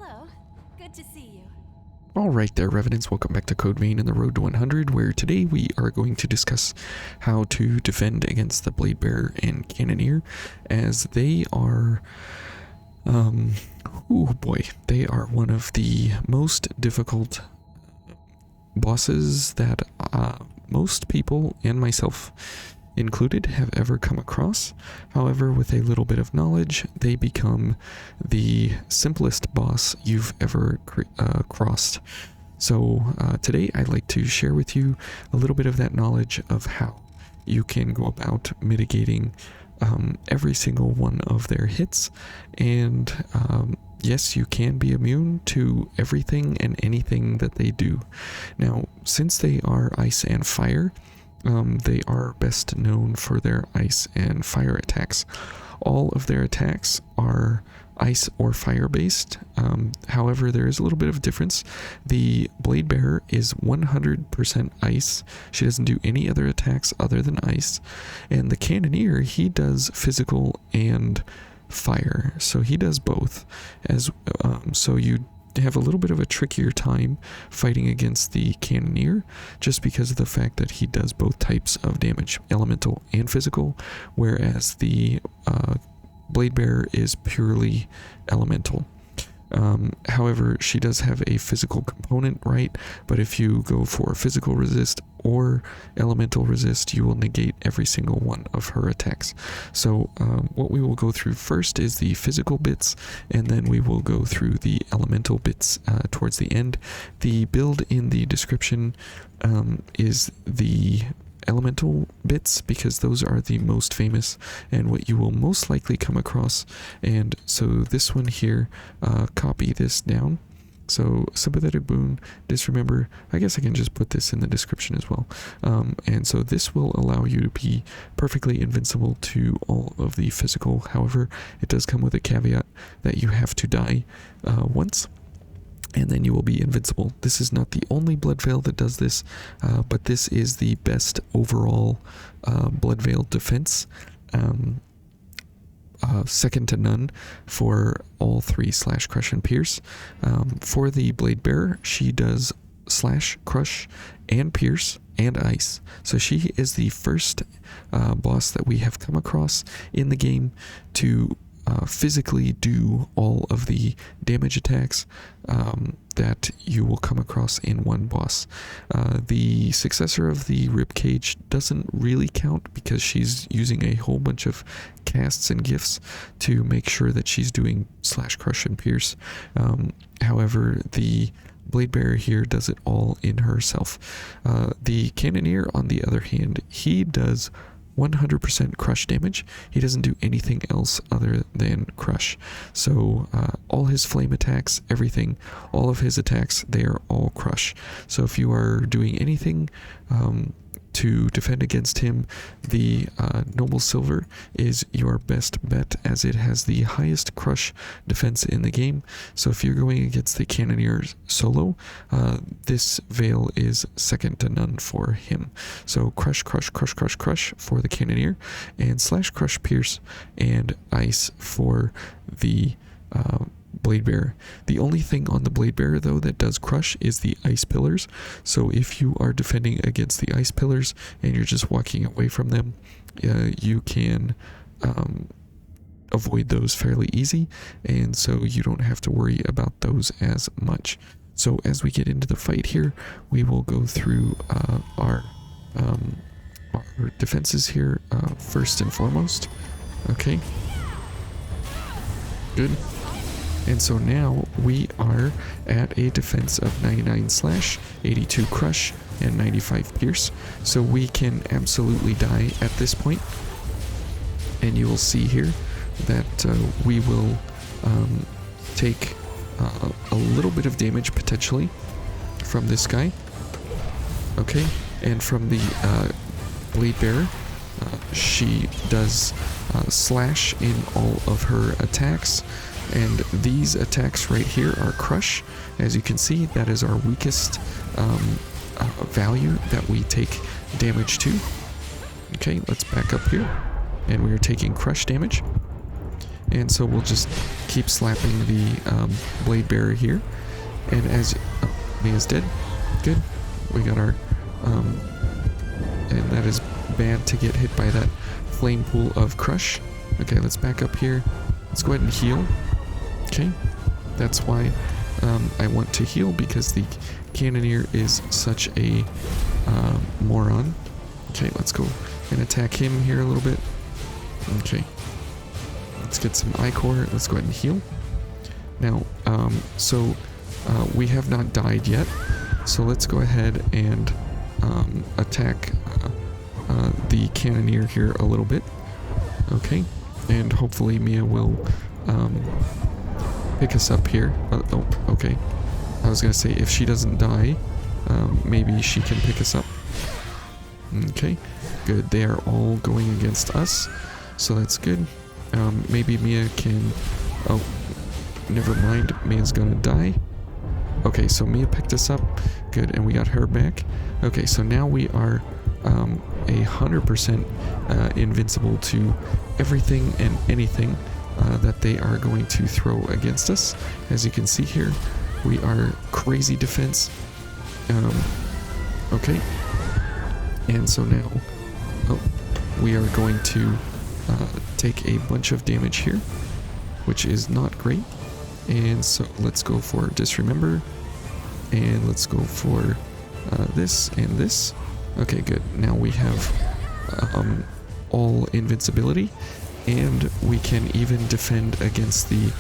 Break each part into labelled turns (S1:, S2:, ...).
S1: Hello. Good to see you.
S2: Alright there, Revenants, welcome back to Code Vein and the Road to 100, where today we are going to discuss how to defend against the Bladebearer and Cannoneer, as they are, oh boy, they are one of the most difficult bosses that most people, and myself included, have ever come across. However, with a little bit of knowledge, they become the simplest boss you've ever crossed. So today I'd like to share with you a little bit of that knowledge of how you can go about mitigating every single one of their hits, and yes, you can be immune to everything and anything that they do. Now, since they are ice and fire, they are best known for their ice and fire attacks. All of their attacks are ice or fire based. However, there is a little bit of difference. The Bladebearer is 100% ice. She doesn't do any other attacks other than ice. And the Cannoneer, he does physical and fire. So he does both. So you have a little bit of a trickier time fighting against the Cannoneer, just because of the fact that he does both types of damage, elemental and physical, whereas the Bladebearer is purely elemental. However, she does have a physical component, right? But if you go for physical resist or elemental resist, you will negate every single one of her attacks. So what we will go through first is the physical bits, and then we will go through the elemental bits towards the end. The build in the description is the elemental bits, because those are the most famous and what you will most likely come across. And so this one here, copy this down. So sympathetic boon, disremember, I guess I can just put this in the description as well. And so this will allow you to be perfectly invincible to all of the physical. However, it does come with a caveat that you have to die once, and then you will be invincible. This is not the only Blood Veil that does this, but this is the best overall Blood Veil defense. Second to none for all three slash, crush, and pierce. For the Bladebearer, she does slash, crush, and pierce, and ice. So she is the first boss that we have come across in the game to physically do all of the damage attacks that you will come across in one boss. The successor of the Ribcage doesn't really count, because she's using a whole bunch of casts and gifts to make sure that she's doing slash, crush, and pierce. However, the Bladebearer here does it all in herself. The Cannoneer, on the other hand, he does 100% crush damage. He doesn't do anything else other than crush. So all his flame attacks, everything, all of his attacks, they are all crush. So if you are doing anything to defend against him, the Noble Silver is your best bet, as it has the highest crush defense in the game. So if you're going against the Cannoneer solo, this veil is second to none for him. So crush, crush, crush, crush, crush for the Cannoneer, and slash, crush, pierce, and ice for the Bladebearer. The only thing on the Bladebearer, though, that does crush is the ice pillars. So if you are defending against the ice pillars and you're just walking away from them, you can avoid those fairly easy, and so you don't have to worry about those as much. So as we get into the fight here, we will go through our defenses here first and foremost. Okay, good. And so now we are at a defense of 99 slash, 82 crush, and 95 pierce. So we can absolutely die at this point. And you will see here that we will take a little bit of damage potentially from this guy. Okay, and from the Bladebearer, she does slash in all of her attacks. And these attacks right here are crush. As you can see, that is our weakest value that we take damage to. Okay, let's back up here. And we are taking crush damage. And so we'll just keep slapping the Bladebearer here. And as Mia's dead. Good. We got our and that is bad to get hit by that flame pool of crush. Okay, let's back up here. Let's go ahead and heal. Okay, that's why I want to heal, because the Cannoneer is such a moron. Okay, let's go and attack him here a little bit. Okay, let's get some Ichor. Let's go ahead and heal. Now, we have not died yet, so let's go ahead and attack the Cannoneer here a little bit. Okay, and hopefully Mia will pick us up here. Oh, okay. I was gonna say, if she doesn't die, maybe she can pick us up. Okay, good. They are all going against us, so that's good. Maybe Mia can... Oh, never mind. Mia's gonna die. Okay, so Mia picked us up. Good, and we got her back. Okay, so now we are 100% invincible to everything and anything that they are going to throw against us. As you can see here, we are crazy defense. Okay, and so now we are going to take a bunch of damage here, which is not great. And so let's go for Disremember, and let's go for this and this. Okay, good. Now we have all invincibility, and we can even defend against the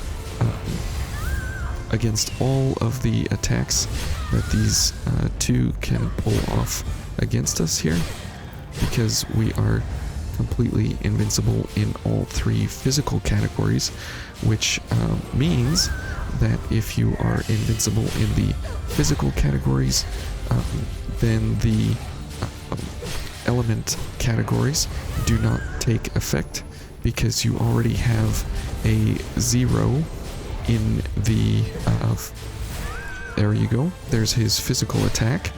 S2: against all of the attacks that these two can pull off against us here, because we are completely invincible in all three physical categories, which means that if you are invincible in the physical categories, then the element categories do not take effect, because you already have a 0 in the there you go. There's his physical attack,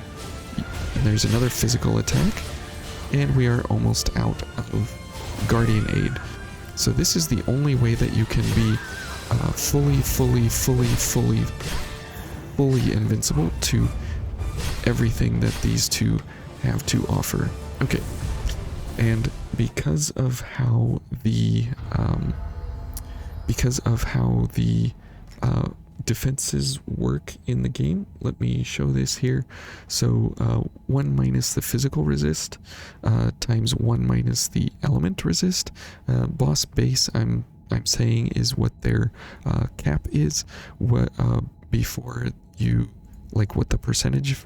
S2: and there's another physical attack, and we are almost out of Guardian Aid. So this is the only way that you can be fully invincible to everything that these two have to offer. Okay, and because of how the defenses work in the game, let me show this here. So 1 minus the physical resist times 1 minus the element resist. Boss base, I'm saying, is what their cap is. What before you, like, what the percentage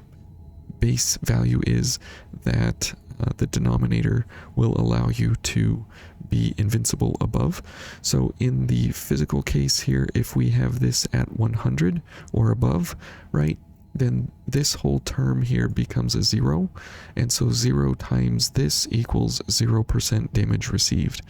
S2: base value is that the denominator will allow you to be invincible above. So in the physical case here, if we have this at 100 or above, right, then this whole term here becomes a 0, and so 0 times this equals 0% damage received.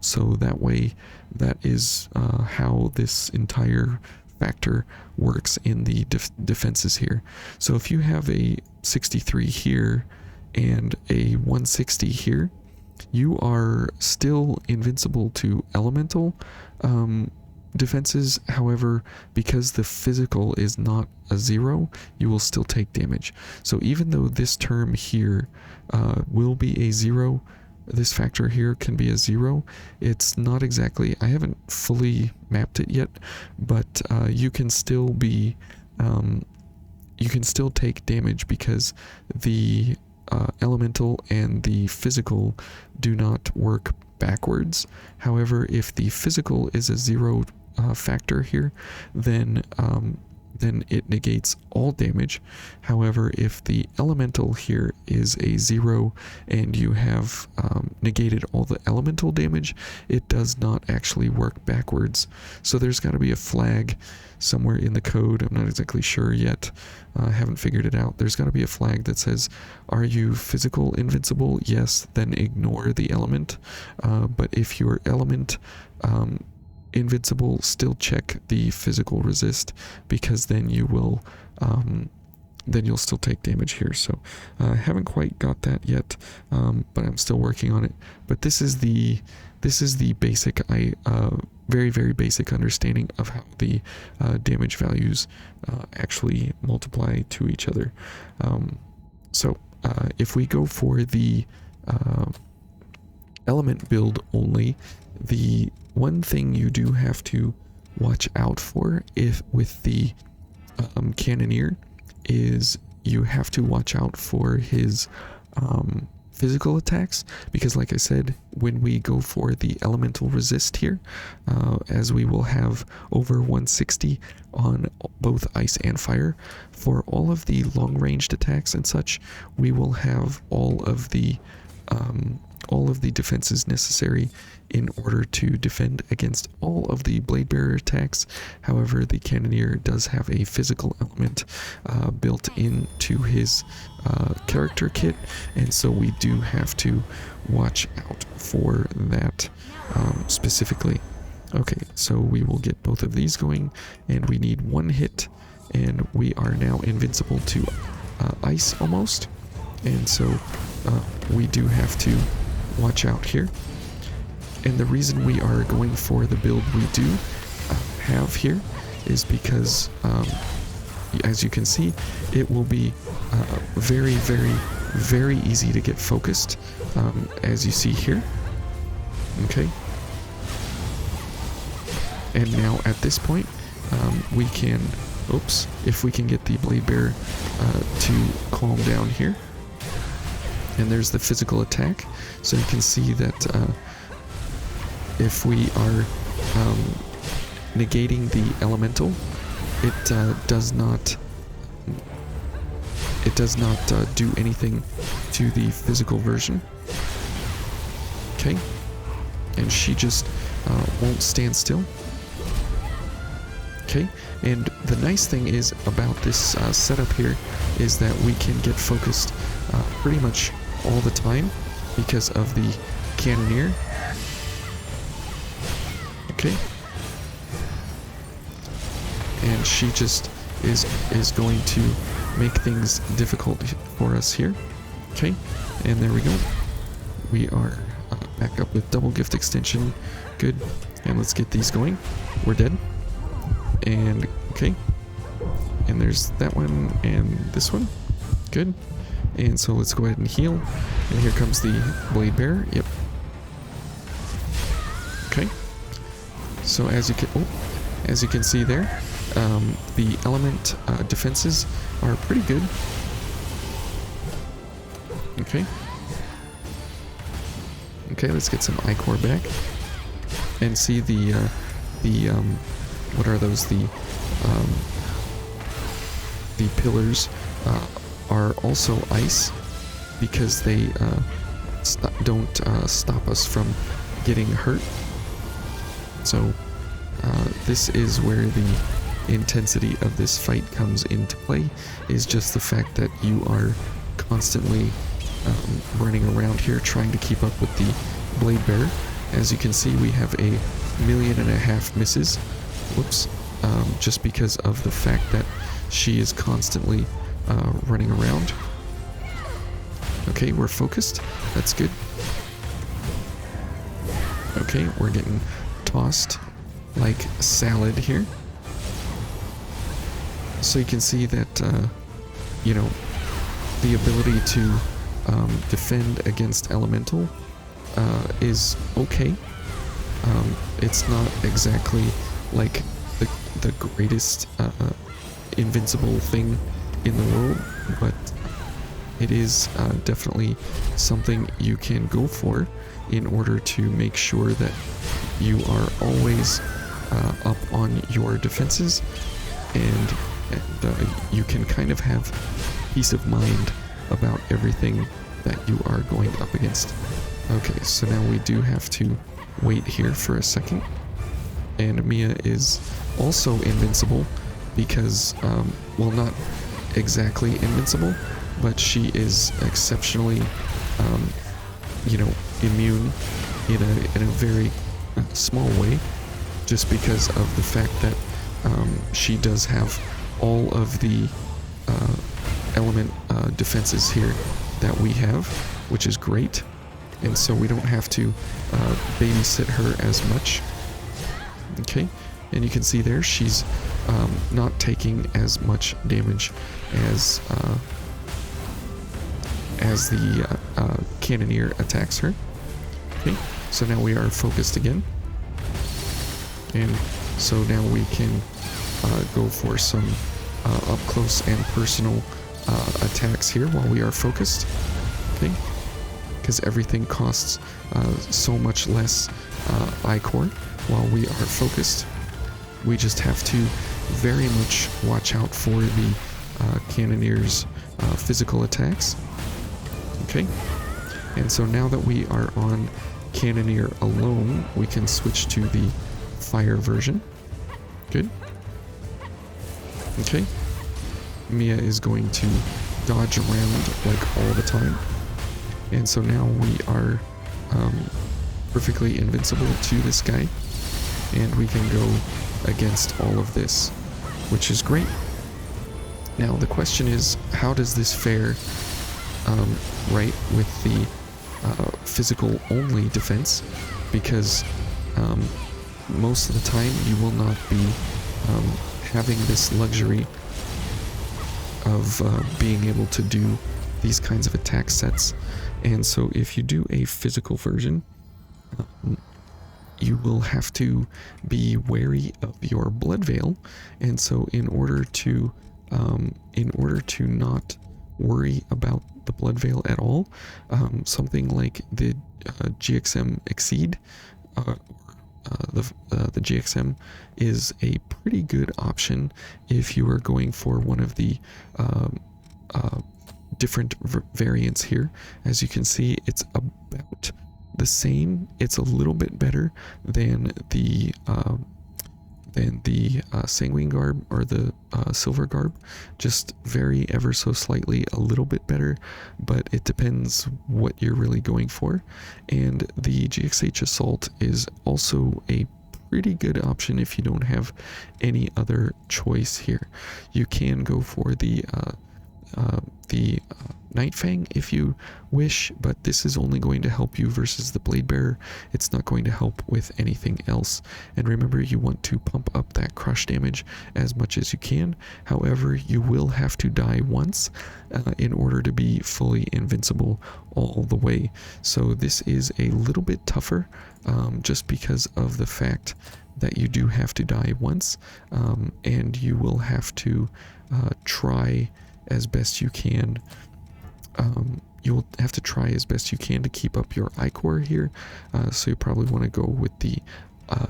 S2: So that way, that is how this entire factor works in the defenses here. So if you have a 63 here and a 160 here, you are still invincible to elemental defenses. However, because the physical is not a 0, you will still take damage. So even though this term here will be a 0, this factor here can be a 0, it's not exactly, I haven't fully mapped it yet, but you can still be, you can still take damage, because the elemental and the physical do not work backwards. However, if the physical is a 0 factor here, then it negates all damage. However, if the elemental here is a 0 and you have negated all the elemental damage, it does not actually work backwards. So there's got to be a flag somewhere in the code. I'm not exactly sure yet. I haven't figured it out. There's got to be a flag that says, are you physical invincible? Yes, then ignore the element. But if your element invincible, still check the physical resist, because then you will then you'll still take damage here. So I haven't quite got that yet, but I'm still working on it. But this is the basic, very, very basic understanding of how the damage values actually multiply to each other. So if we go for the element build only, the one thing you do have to watch out for with the Cannoneer is you have to watch out for his physical attacks, because like I said, when we go for the elemental resist here, as we will have over 160 on both ice and fire, for all of the long-ranged attacks and such, we will have all of the defenses necessary in order to defend against all of the Bladebearer attacks. However, the Cannoneer does have a physical element built into his character kit, and so we do have to watch out for that specifically. Okay, so we will get both of these going, and we need one hit, and we are now invincible to ice almost, and so we do have to watch out here. And the reason we are going for the build we do have here is because, as you can see, it will be very, very, very easy to get focused, as you see here. Okay. And now at this point, we can, if we can get the Bladebearer to calm down here. And there's the physical attack. So you can see that if we are negating the elemental, it does not do anything to the physical version. Okay, and she just won't stand still. Okay, and the nice thing is about this setup here is that we can get focused pretty much all the time because of the Cannoneer. Okay, and she just is going to make things difficult for us here. Okay, and there we go. We are back up with double gift extension. Good, and let's get these going. We're dead. And okay, and there's that one and this one. Good. And so let's go ahead and heal. And here comes the Bladebearer. Yep. Okay. So as you can see there, the element defenses are pretty good. Okay. Okay, let's get some ichor back and see the what are those? The pillars are also ice because they don't stop us from getting hurt. So this is where the intensity of this fight comes into play, is just the fact that you are constantly running around here trying to keep up with the Bladebearer. As you can see, we have 1.5 million misses. Whoops. Just because of the fact that she is constantly running around. Okay, we're focused. That's good. Okay, we're getting tossed like salad here. So you can see that, you know, the ability to defend against elemental is okay. It's not exactly like the greatest invincible thing in the world, but it is definitely something you can go for in order to make sure that you are always up on your defenses, and you can kind of have peace of mind about everything that you are going up against. Okay, so now we do have to wait here for a second, and Mia is also invincible because, well, not exactly invincible, but she is exceptionally, you know, immune in a very small way, just because of the fact that she does have all of the element defenses here that we have, which is great. And so we don't have to babysit her as much. Okay, and you can see there she's not taking as much damage as the Cannoneer attacks her. Okay, so now we are focused again. And so now we can go for some up close and personal attacks here while we are focused. Okay, because everything costs so much less I-core while we are focused. We just have to very much watch out for the Cannoneer's physical attacks. Okay, and so now that we are on Cannoneer alone, we can switch to the fire version. Good. Okay, Mia is going to dodge around like all the time. And so now we are perfectly invincible to this guy, and we can go against all of this, which is great. Now the question is, how does this fare right with the physical only defense? Because most of the time you will not be having this luxury of being able to do these kinds of attack sets. And so if you do a physical version, you will have to be wary of your blood veil. And so in order to not worry about the blood veil at all, something like the GXM Exceed, the GXM is a pretty good option if you are going for one of the different variants here. As you can see, it's about the same. It's a little bit better than the Sanguine Garb or the Silver Garb, just very ever so slightly a little bit better, but it depends what you're really going for. And the GXH Assault is also a pretty good option if you don't have any other choice here. You can go for the Night Fang if you wish, but this is only going to help you versus the Bladebearer. It's not going to help with anything else. And remember, you want to pump up that crush damage as much as you can. However, you will have to die once in order to be fully invincible all the way. So this is a little bit tougher just because of the fact that you do have to die once, and you will have to try as best you can. You'll have to try as best you can to keep up your I-core here, so you probably want to go with the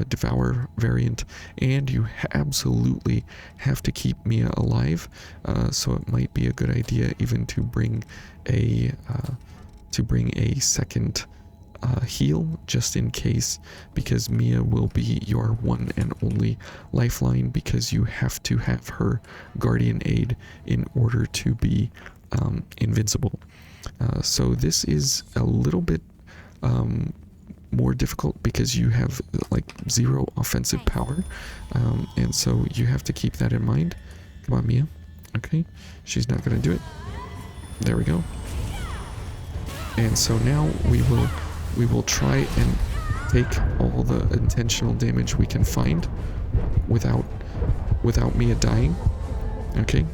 S2: Devour variant, and you absolutely have to keep Mia alive, so it might be a good idea even to bring a second heal just in case, because Mia will be your one and only lifeline, because you have to have her Guardian Aid in order to be invincible. So this is a little bit more difficult because you have like 0 offensive power, and so you have to keep that in mind. Come on, Mia. Okay, she's not gonna do it. There we go. And so now we will try and take all the intentional damage we can find without Mia dying. Okay.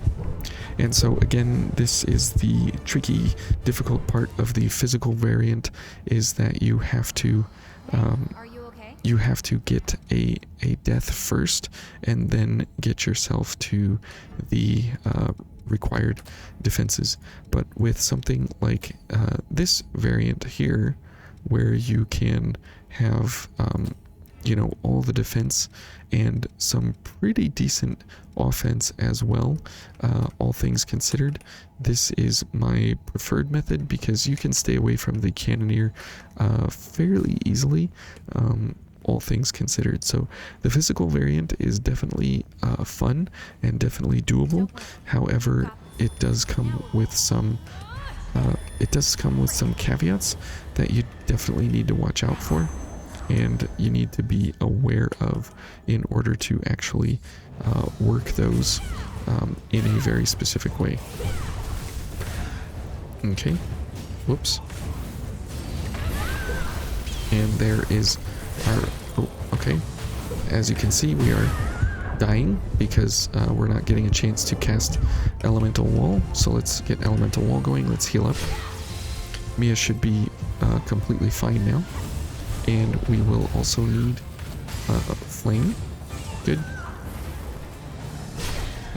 S2: And so again, this is the tricky, difficult part of the physical variant, is that you have to
S1: Are you okay?
S2: you have to get a death first, and then get yourself to the required defenses. But with something like this variant here, where you can have all the defense and some pretty decent offense as well, all things considered, this is my preferred method, because you can stay away from the Cannoneer fairly easily, all things considered. So the physical variant is definitely fun and definitely doable. However, it does come with some caveats that you definitely need to watch out for, and you need to be aware of in order to actually work those in a very specific way. Okay. Whoops. And there is our... Oh, okay. As you can see, we are dying because we're not getting a chance to cast Elemental Wall. So let's get Elemental Wall going. Let's heal up. Mia should be completely fine now. And we will also need Flame. Good.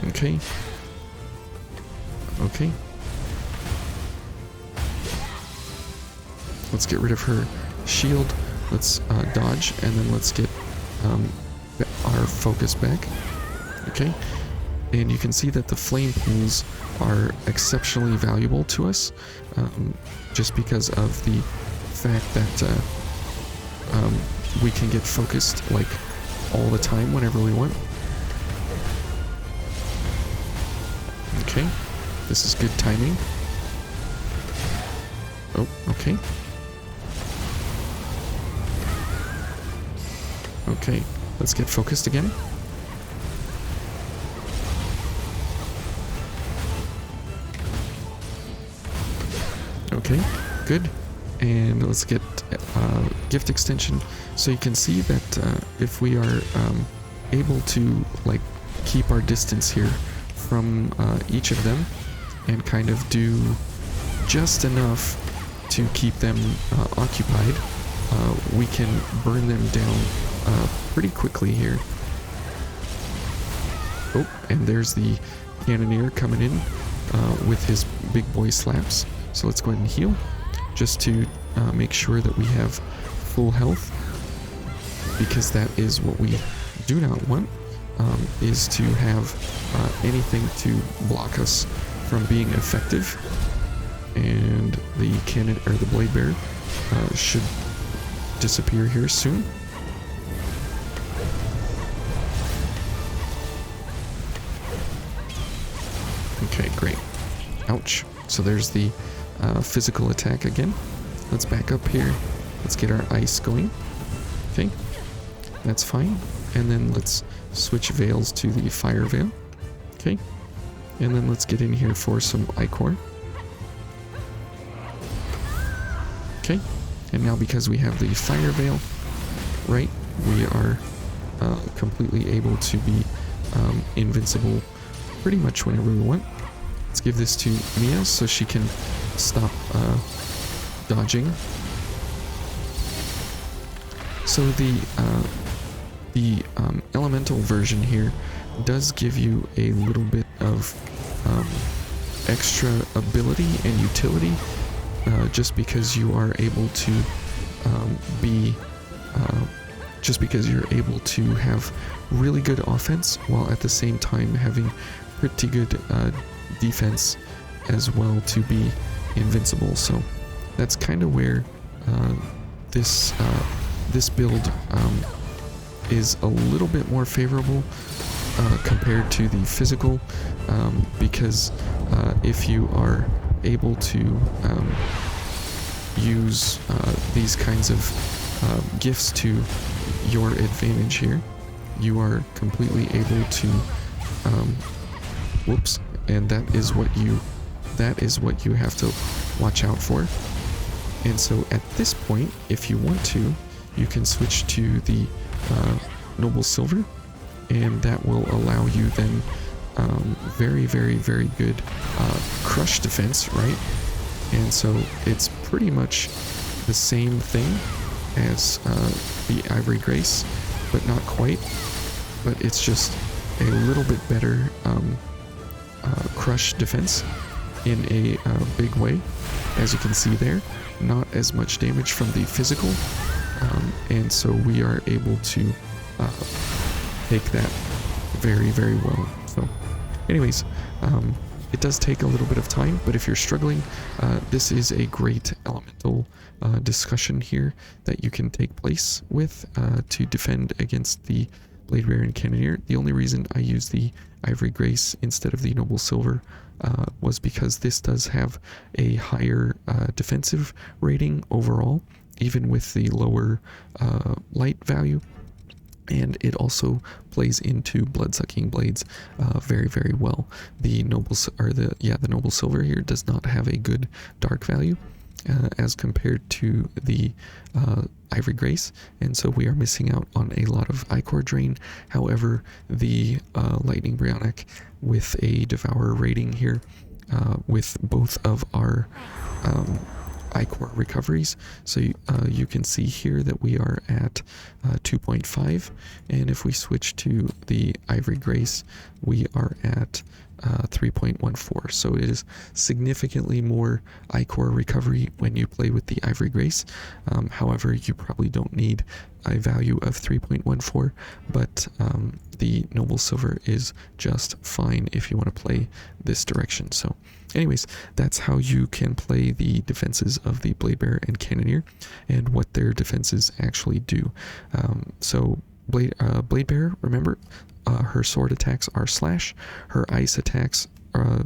S2: Okay. Okay. Let's get rid of her shield. Let's dodge, and then let's get our focus back. Okay. And you can see that the flame pools are exceptionally valuable to us, just because of the fact that we can get focused like all the time whenever we want. Okay. This is good timing. Oh, okay. Okay, let's get focused again. Okay, good. And let's get gift extension. So you can see that if we are able to like keep our distance here from each of them and kind of do just enough to keep them occupied, we can burn them down pretty quickly here. Oh, and there's the Cannoneer coming in with his big boy slaps. So let's go ahead and heal, just to make sure that we have full health, because that is what we do not want, is to have anything to block us from being effective. And the the Bladebearer should disappear here soon. Okay, great. Ouch. So there's the physical attack again. Let's back up here. Let's get our ice going. Okay, that's fine. And then let's switch veils to the fire veil. Okay, and then let's get in here for some ichor. Okay, and now because we have the fire veil, right, we are completely able to be invincible pretty much whenever we want. Let's give this to Mia so she can stop dodging. So the elemental version here does give you a little bit of extra ability and utility, just because you are able to just because you're able to have really good offense while at the same time having pretty good defense as well to be invincible. So that's kind of where this build is a little bit more favorable compared to the physical, because if you are able to use these kinds of gifts to your advantage here, you are completely able to whoops, and that is what you have to watch out for. And so at this point, if you want to, you can switch to the Noble Silver, and that will allow you then very, very, very good crush defense, right? And so it's pretty much the same thing as the Ivory Grace, but not quite. But it's just a little bit better crush defense in a big way. As you can see there, not as much damage from the physical, and so we are able to take that very, very well. So anyways, it does take a little bit of time, but if you're struggling, this is a great elemental discussion here that you can take place with to defend against the Bladebearer and Cannoneer. The only reason I use the Ivory Grace instead of the Noble Silver was because this does have a higher defensive rating overall, even with the lower light value. and it also plays into blood-sucking blades very, very well. The noble silver here does not have a good dark value as compared to the Ivory Grace, and so we are missing out on a lot of Ichor drain. However, the Lightning Bryonic with a Devourer rating here, with both of our Ichor recoveries, so you can see here that we are at 2.5, and if we switch to the Ivory Grace, we are at 3.14. So it is significantly more Ichor recovery when you play with the Ivory Grace. However, you probably don't need a value of 3.14, but the Noble Silver is just fine if you want to play this direction. So anyways, that's how you can play the defenses of the Bladebearer and Cannoneer, and what their defenses actually do. So Bladebearer, remember, her sword attacks are slash, her ice attacks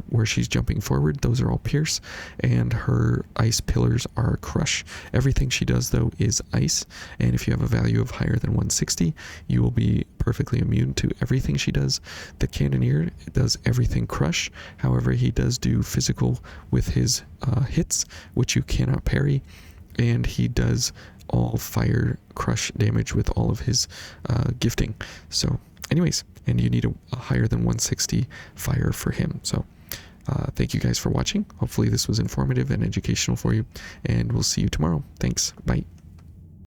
S2: where she's jumping forward, those are all pierce, and her ice pillars are crush. Everything she does though is ice, and if you have a value of higher than 160, you will be perfectly immune to everything she does. The Cannoneer does everything crush, however he does do physical with his hits, which you cannot parry, and he does all fire crush damage with all of his gifting. So anyways, and you need a higher than 160 fire for him. So thank you guys for watching. Hopefully this was informative and educational for you, and we'll see you tomorrow. Thanks. Bye.